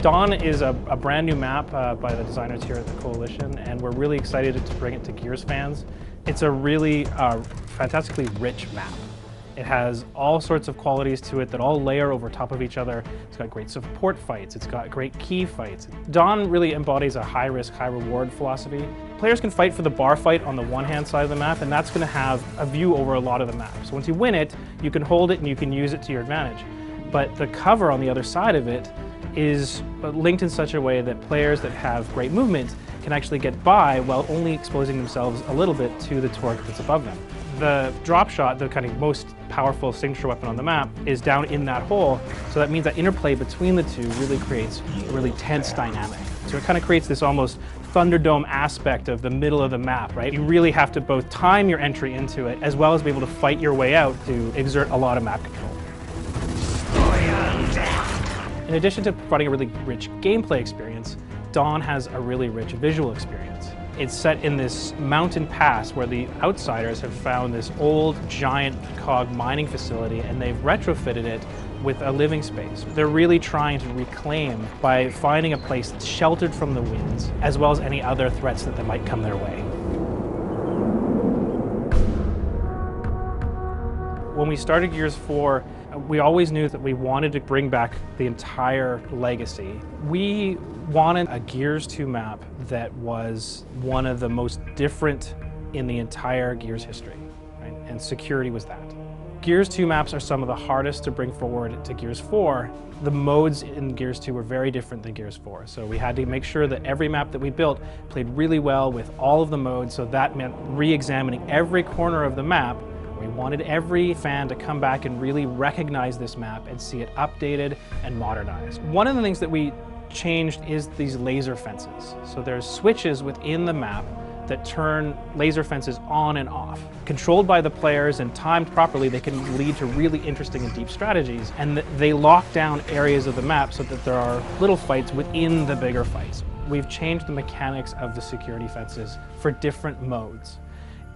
Dawn is a brand new map by the designers here at the Coalition, and we're really excited to bring it to Gears fans. It's a really fantastically rich map. It has all sorts of qualities to it that all layer over top of each other. It's got great support fights, it's got great key fights. Dawn really embodies a high-risk, high-reward philosophy. Players can fight for the bar fight on the one-hand side of the map, and that's going to have a view over a lot of the map. So once you win it, you can hold it and you can use it to your advantage. But the cover on the other side of it is linked in such a way that players that have great movement can actually get by while only exposing themselves a little bit to the torque that's above them. The drop shot, the kind of most powerful signature weapon on the map, is down in that hole, so that means that interplay between the two really creates a really tense dynamic. So it kind of creates this almost Thunderdome aspect of the middle of the map, right? You really have to both time your entry into it as well as be able to fight your way out to exert a lot of map control. In addition to providing a really rich gameplay experience, Dawn has a really rich visual experience. It's set in this mountain pass where the outsiders have found this old giant cog mining facility and they've retrofitted it with a living space. They're really trying to reclaim by finding a place that's sheltered from the winds as well as any other threats that might come their way. When we started Gears 4, we always knew that we wanted to bring back the entire legacy. We wanted a Gears 2 map that was one of the most different in the entire Gears history, right? And security was that. Gears 2 maps are some of the hardest to bring forward to Gears 4. The modes in Gears 2 were very different than Gears 4, so we had to make sure that every map that we built played really well with all of the modes, so that meant re-examining every corner of the map. We wanted every fan to come back and really recognize this map and see it updated and modernized. One of the things that we changed is these laser fences. So there's switches within the map that turn laser fences on and off. Controlled by the players and timed properly, they can lead to really interesting and deep strategies, and they lock down areas of the map so that there are little fights within the bigger fights. We've changed the mechanics of the security fences for different modes.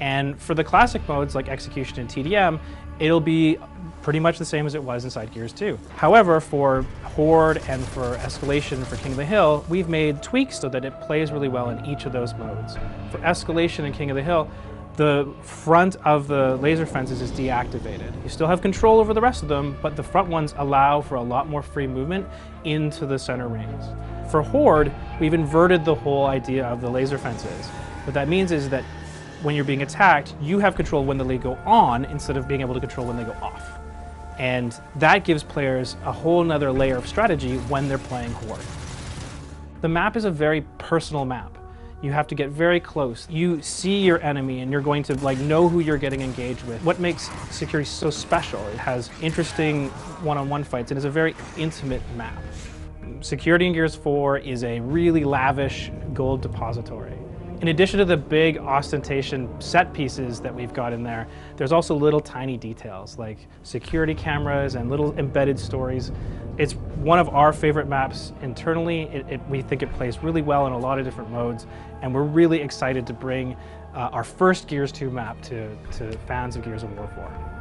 And for the classic modes like Execution and TDM, it'll be pretty much the same as it was inside Gears 2. However, for Horde and for Escalation and for King of the Hill, we've made tweaks so that it plays really well in each of those modes. For Escalation and King of the Hill, the front of the laser fences is deactivated. You still have control over the rest of them, but the front ones allow for a lot more free movement into the center rings. For Horde, we've inverted the whole idea of the laser fences. What that means is that when you're being attacked, you have control when they go on instead of being able to control when they go off. And that gives players a whole nother layer of strategy when they're playing Horde. The map is a very personal map. You have to get very close. You see your enemy and you're going to know who you're getting engaged with. What makes security so special? It has interesting one-on-one fights and is a very intimate map. Security in Gears 4 is a really lavish gold depository. In addition to the big ostentation set pieces that we've got in there, there's also little tiny details like security cameras and little embedded stories. It's one of our favorite maps internally. We think it plays really well in a lot of different modes, and we're really excited to bring our first Gears 2 map to fans of Gears of War 4.